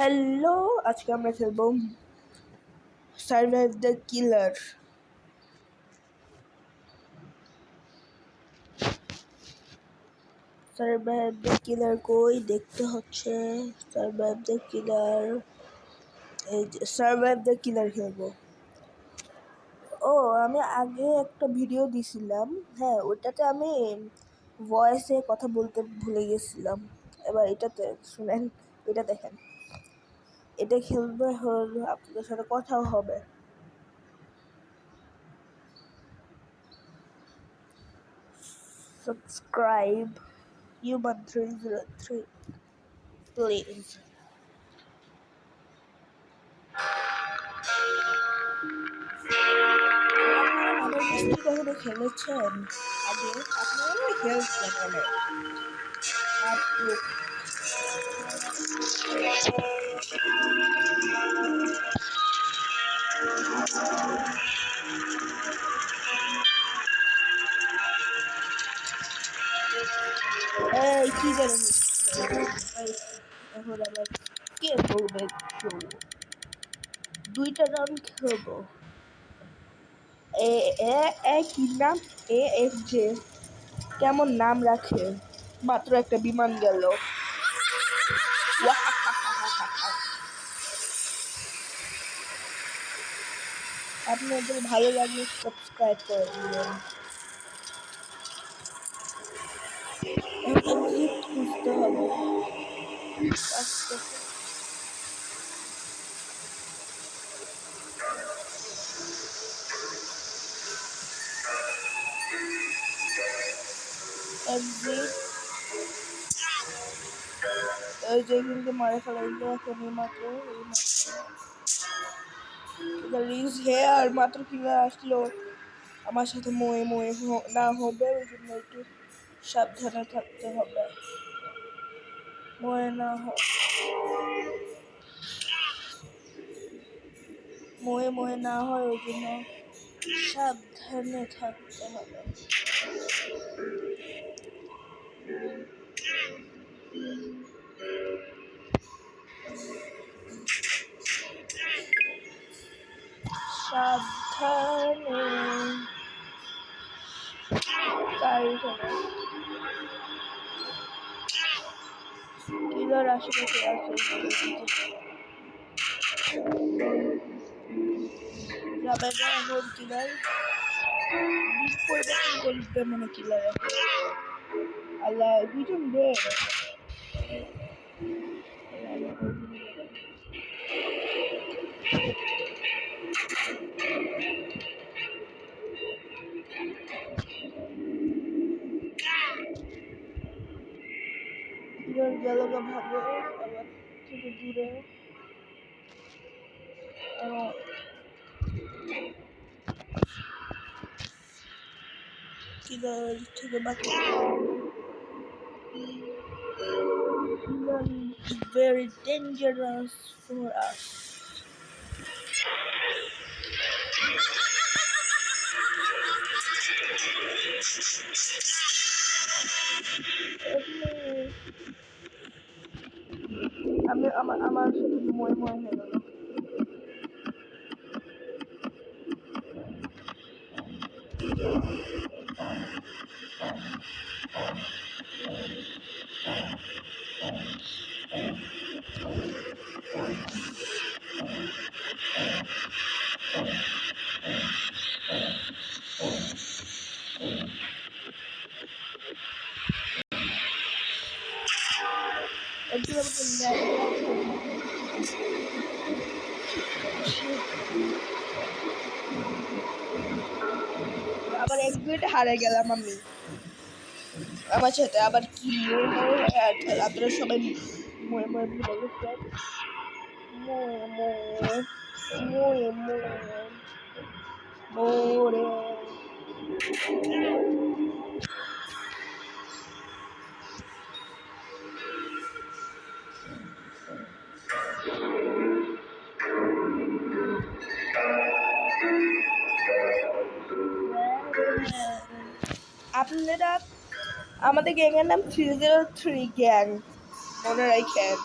Hello, আজকে আমরা খেলবো survive the killer. Survive the killer কই দেখতে হচ্ছে। সারভাইভ দ্য কিলার, এই যে সারভাইভ দ্য কিলার খেলবো। ও, আমি আগে একটা ভিডিও দিছিলাম, হ্যাঁ ওটাতে আমি ভয়েসে কথা বলতে ভুলে গেছিলাম। এবার এটাতে শুনেন, এটা দেখেন, এটা খেলবে হলো আপনাদের সাথে কথাও হবে। Subscribe Human303 please. আমাদের মিষ্টি কখনো খেলেছেন আগে? আপনারা খেলছেন অনেক। এই কি যেন এখন আবার কে বলবে? দুইটা রাউন্ড খেলবো। কি নাম? AFJ কেমন নাম রাখে? মাত্র একটা বিমান গেল। আপনাদের ভালো লাগলে সাবস্ক্রাইব করে দিবেন। এক্সিট খুঁজতে হবে। এক্সিট, ওই যে কিন্তু মারে ফেলাইলো এখন মাত্র হেয়ার মাত্র কিভাবে আসলো আমার সাথে ময়ে ময়ে না হবে, ওই জন্য একটু সাবধানে থাকতে হবে। ময়ে না ময়ে না হয় ওই জন্য সাবধানে থাকতে হবে। সাবধানে কিলার আশেপাশে আছে, যাবে না এখন কিলার পরিবর্তন করবে মানে কিলার আল্লাহ দুজন রে। গেল ভাবে আবার থেকে দূরে কিলার থেকে বাকি very dangerous for us. আমি আমার সাথে ময় ময় হয়ে গেল। আবার এক মিনিট হারে গেলাম আমি। আমার সাথে আবার কি আপনারা সবাই ময়ে ময়ে ভুলে গেছেন। ময়ে ময়ে ময়ে মোরে আপনারা আমাদের গ্যাংয়ের নাম 303 গ্যাং, মনে রাখেন।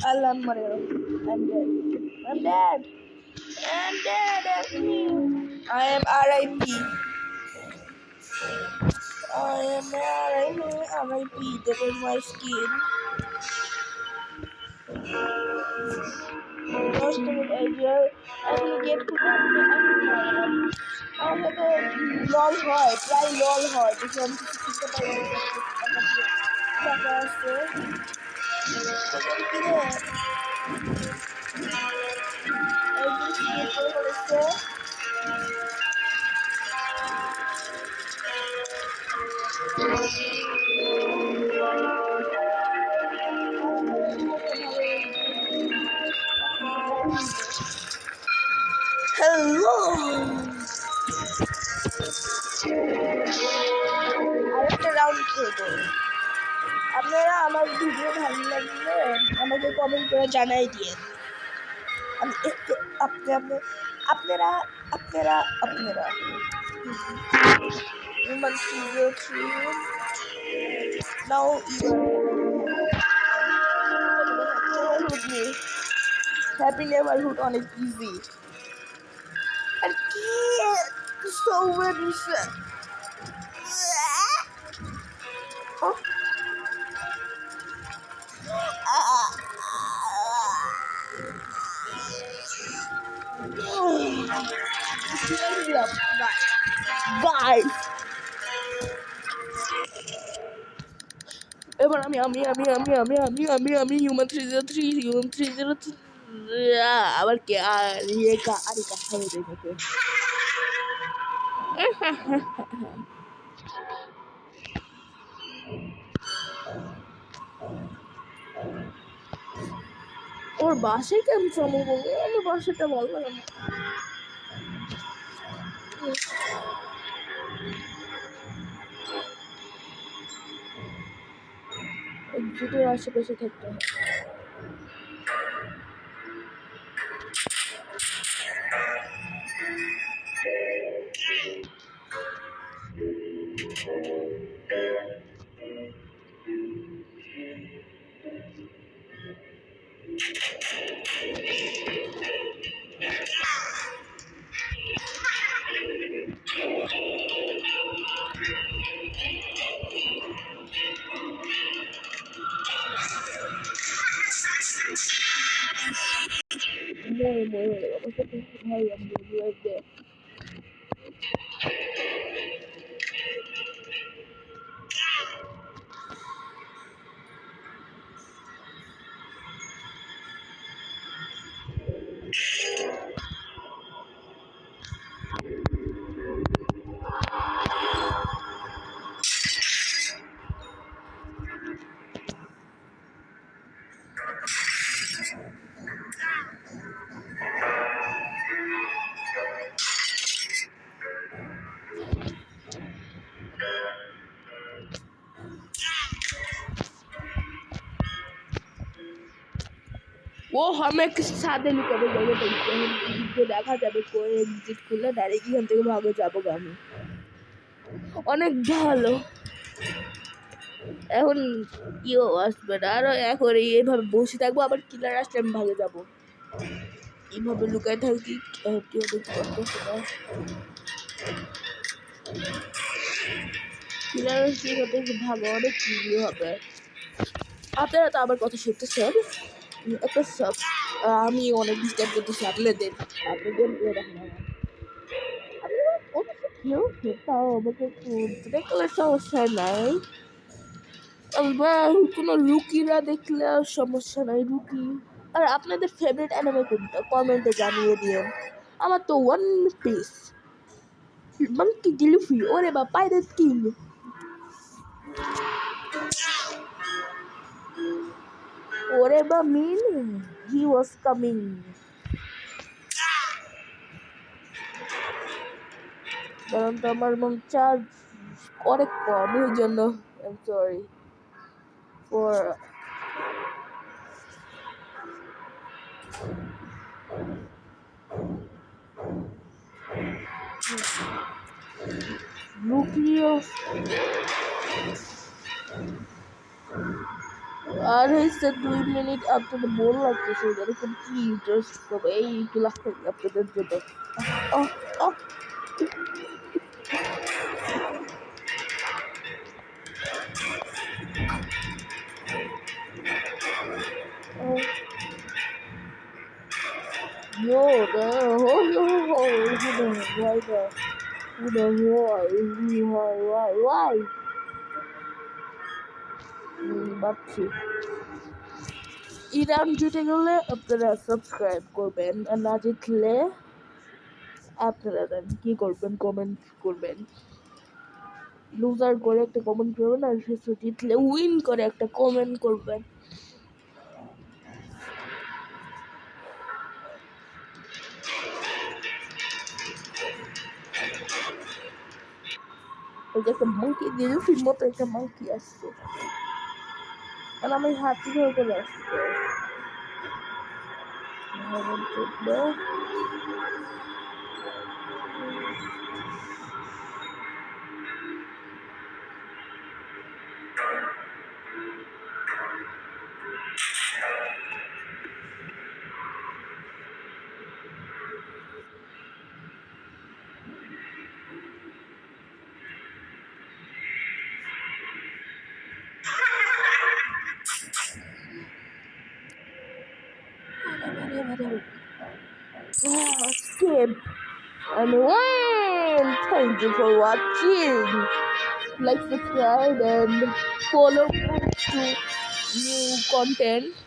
Allah, I'm dead. I'm dead. I'm dead. Help me. I am RIP. I am RIP. That was my skin. First of all, এখন গেট খুলে আমার সাথে লল হয়, প্রায় লল হয়, দেখি আমি কিছু কিনতে পারি টাকা আছে কি রে একজন স্কেট করে ফেলেছে। হ্যালো, আরেকটা রাউন্ড খেলবো। আপনারা আমার ভিডিও ভালো লাগলে আমাকে কমেন্ট করে জানাই দিয়ে। আমি একটু আপনারা আপনারা আপনারা Human 303 now you Happy Neighborhood অনেক ইজি আর কি so many guys এবার আমি হিউম্যান 303 আবার কে আর কথা দেখে ওর বাসে কেমন সম্ভব আমার বাসাটা ভালো লাগে না এক্সিটের আশেপাশে থাকতে হয় ভাই আমি वो हमें साथ लुकाবে জায়গাটা দেখা যাবে কোন এক্সিট খুলে ডাইরেক্ট এখান থেকে ভাগে যাবো আমি অনেক ভালো এখন কেউ আসবে না আর এখন এইভাবে বসে থাকবো আবার কিলার আসলে আমি ভাগে যাবো এইভাবে লুকায় থাকি কেউ দেখতে পারতেছে না কিলার আসলে ভালো অনেক ইজি হবে আপনারা তো আমার কথা শুনতেছেন একটা সব আমি অনেক ডিস্টার্ব করতেছি আপনাদের কেউ তাও আমাকে দেখলে সমস্যা নাই কোনো লুকিরা দেখলে সমস্যা নাই লুকি আর আপনাদের ফেভারিট অ্যানিমে কোনটা কমেন্টে জানিয়ে দিন আমার তো one piece monkey D Luffy ওরে বা পাইরেট কিং ওরে বা মিন হি ওয়াজ কামিং কারণ তো আমার মন চার্জ অনেক কম এই জন্য আই এম সরি ফর লুকিও আর হয়েছে 2 মিনিট, আপনাদের বোর লাগতেছে এরকম কি ইন্টারেস্ট করবো এইগুলা করি আপনাদের জন্য। আহ, আহ, আহ। Yo, the who the why the who the why ভাবছি ইরান জিতে গেলে আপনারা সাবস্ক্রাইব করবেন, আর না জিতলে আপনারা কি করবেন, কমেন্ট করবেন। লুজার করে একটা কমেন্ট করবেন, আর শেষে জিতলে উইন করে একটা কমেন্ট করবেন। ওই যে একটা মাংকি দিলফির মতো একটা মাংকি আসছে, আর আমি হাতি ধরে করে আসছে। Skip and win. Thank you for watching. Like, subscribe, and follow to new content.